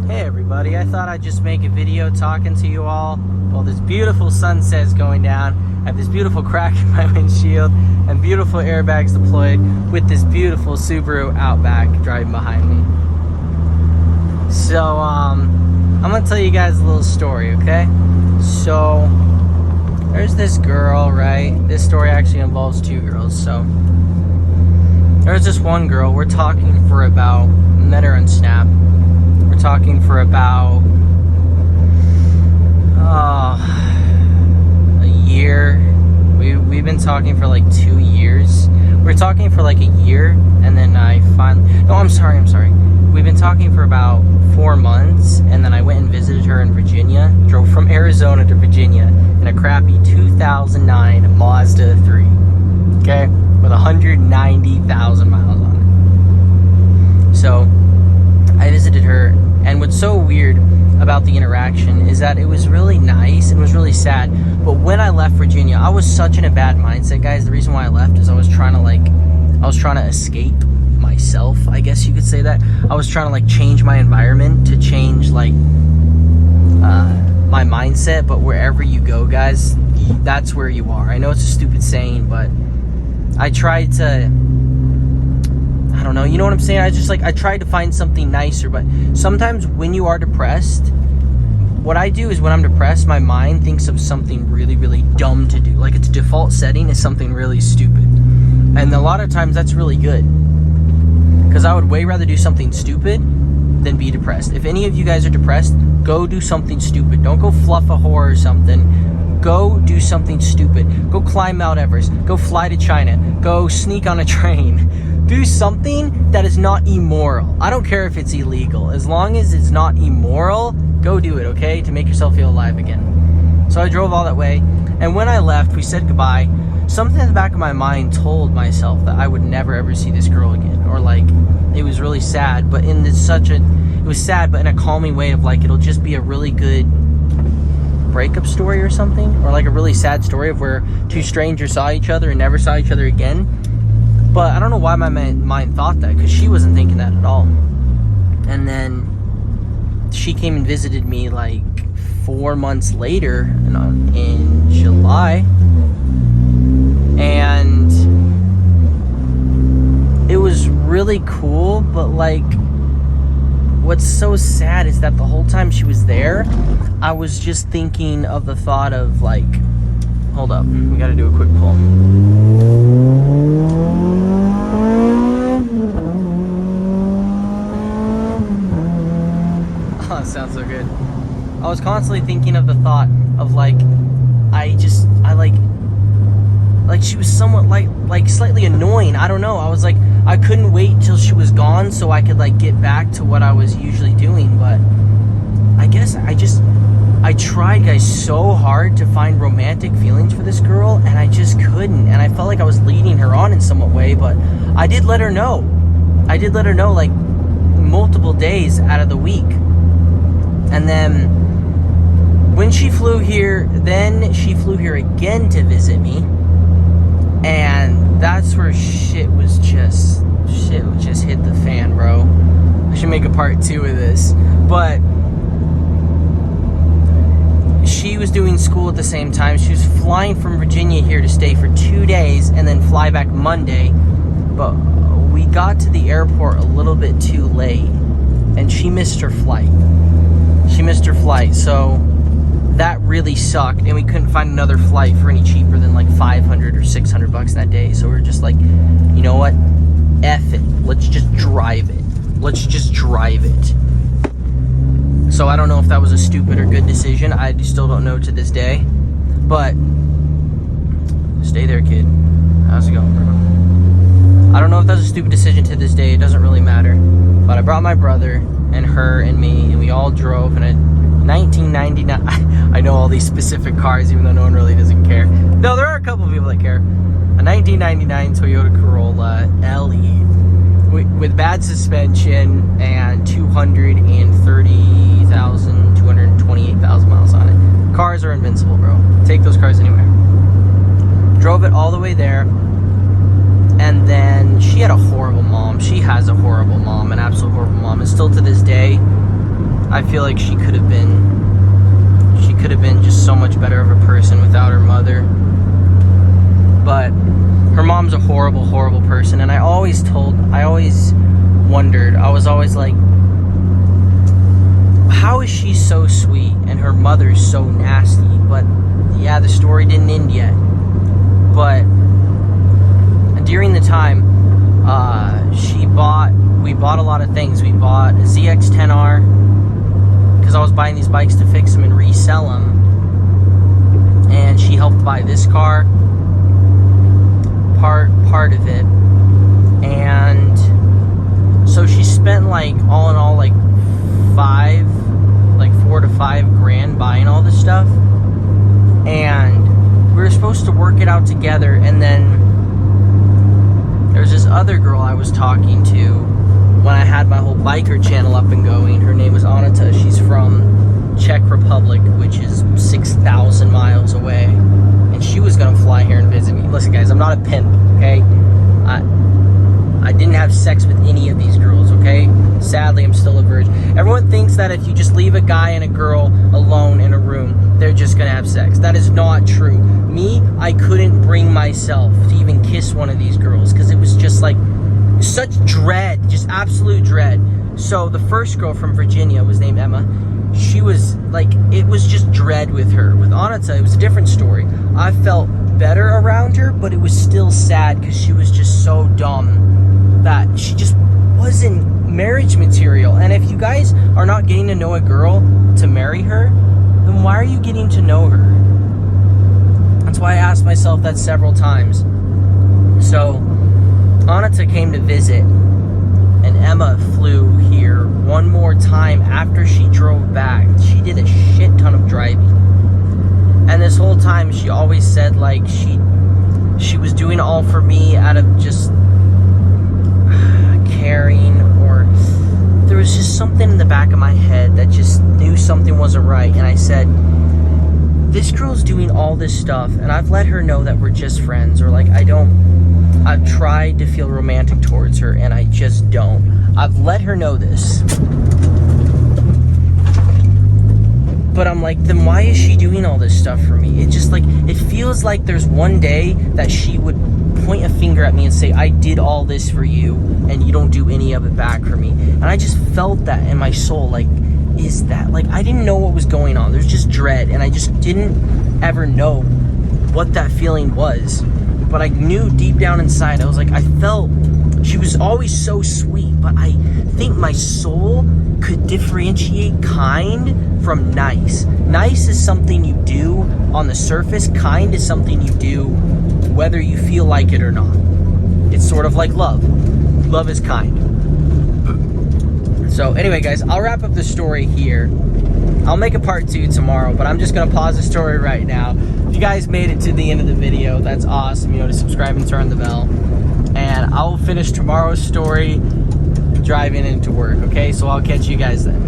Hey everybody, I thought I'd just make a video talking to you all while this beautiful sunset's going down. I have this beautiful crack in my windshield and beautiful airbags deployed with this beautiful Subaru Outback driving behind me. So, I'm gonna tell you guys a little story, okay? So, there's this girl, right? This story actually involves two girls, so. There's this one girl, we're talking for about, met her on Snap. We're talking for about a year. We've been talking for like 2 years. We're talking for like a year, and then I finally, I'm sorry. We've been talking for about 4 months, and then I went and visited her in Virginia. Drove from Arizona to Virginia in a crappy 2009 Mazda 3. Okay, with 190,000 miles on it. So I visited her, and what's so weird about the interaction is that it was really nice. It was really sad. But when I left Virginia, I was such in a bad mindset, guys. The reason why I left is I was trying to escape myself, I guess you could say that. I was trying to change my environment, to change my mindset. But wherever you go, guys, that's where you are. I know it's a stupid saying, but I tried to, I don't know, you know what I'm saying? I tried to find something nicer. But sometimes when you are depressed, what I do is when I'm depressed, my mind thinks of something really, really dumb to do. Like its default setting is something really stupid. And a lot of times that's really good, because I would way rather do something stupid than be depressed. If any of you guys are depressed, go do something stupid. Don't go fluff a whore or something. Go do something stupid. Go climb Mount Everest. Go fly to China. Go sneak on a train. Do something that is not immoral. I don't care if it's illegal. As long as it's not immoral, go do it, okay? To make yourself feel alive again. So I drove all that way, and when I left, we said goodbye. Something in the back of my mind told myself that I would never ever see this girl again. Or it was really sad, but it was sad, but in a calming way of it'll just be a really good breakup story or something. Or a really sad story of where two strangers saw each other and never saw each other again. But I don't know why my mind thought that, because she wasn't thinking that at all. And then she came and visited me 4 months later in July. And it was really cool, but what's so sad is that the whole time she was there, I was just thinking of the thought of hold up, we gotta do a quick pull. Oh, that sounds so good. I was constantly thinking of the thought of she was somewhat slightly annoying. I don't know. I was I couldn't wait till she was gone so I could get back to what I was usually doing. But I guess I tried, guys, so hard to find romantic feelings for this girl, and I just couldn't. And I felt like I was leading her on in some way, but I did let her know. Multiple days out of the week. And then when she flew here, again to visit me. And that's where shit just hit the fan, bro. I should make a part 2 of this. But she was doing school at the same time. She was flying from Virginia here to stay for 2 days and then fly back Monday. But we got to the airport a little bit too late, and she missed her flight. So that really sucked, and we couldn't find another flight for any cheaper than $500 or $600 that day. So we were just you know what? F it. Let's just drive it. So I don't know if that was a stupid or good decision. I still don't know to this day. But stay there, kid. How's it going, bro? I don't know if that's a stupid decision to this day. It doesn't really matter. But I brought my brother and her and me, and we all drove in a 1999. I know all these specific cars, even though no one really doesn't care. No, there are a couple of people that care. A 1999 Toyota Corolla LE with bad suspension and 228,000 miles on it. Cars are invincible, bro. Take those cars anywhere. Drove it all the way there. And then she had a horrible mom. She has a horrible mom, an absolute horrible mom. And still to this day, I feel like she could have been just so much better of a person without her mother. But her mom's a horrible, horrible person, and I always wondered, I was always like, how is she so sweet and her mother's so nasty? But yeah, the story didn't end yet. But during the time, we bought a lot of things. We bought a ZX-10R, because I was buying these bikes to fix them and resell them. And she helped buy this car, part of it. And so she spent like all in all like 4 to 5 grand buying all this stuff. And we were supposed to work it out together, and then there's this other girl I was talking to when I had my whole biker channel up and going. Her name is Anita. She's from Czech Republic, which is 6,000 miles away, and she was gonna fly here and visit me. Listen guys, I'm not a pimp, okay? I didn't have sex with any of these girls, okay? Sadly, I'm still a virgin. Everyone thinks that if you just leave a guy and a girl alone in a room, they're just gonna have sex. That is not true. Me, I couldn't bring myself to even kiss one of these girls, because it was just like such dread, just absolute dread. So the first girl from Virginia was named Emma. She was like, it was just dread with her. With Anita, it was a different story. I felt better around her, but it was still sad because she was just so dumb that she just wasn't marriage material. And if you guys are not getting to know a girl to marry her, then why are you getting to know her? That's why I asked myself that several times. So Anita came to visit, and Emma flew here one more time after she drove back. She did a shit ton of driving. And this whole time she always said like she was doing it all for me out of just caring, or there was just something in the back of my head that just knew something wasn't right. And I said, this girl's doing all this stuff, and I've let her know that we're just friends, or like I've tried to feel romantic towards her, and I just don't. I've let her know this. But I'm like, then why is she doing all this stuff for me? It just like, it feels like there's one day that she would point a finger at me and say, I did all this for you, and you don't do any of it back for me. And I just felt that in my soul, like, is that, like, I didn't know what was going on. There's just dread, and I just didn't ever know what that feeling was. But I knew deep down inside, I was like, I felt she was always so sweet, but I think my soul could differentiate kind from nice. Nice is something you do on the surface. Kind is something you do whether you feel like it or not. It's sort of like love. Love is kind. So anyway, guys, I'll wrap up the story here. I'll make a part 2 tomorrow, but I'm just going to pause the story right now. If you guys made it to the end of the video, that's awesome. You know, to subscribe and turn the bell. And I will finish tomorrow's story driving into work, okay? So I'll catch you guys then.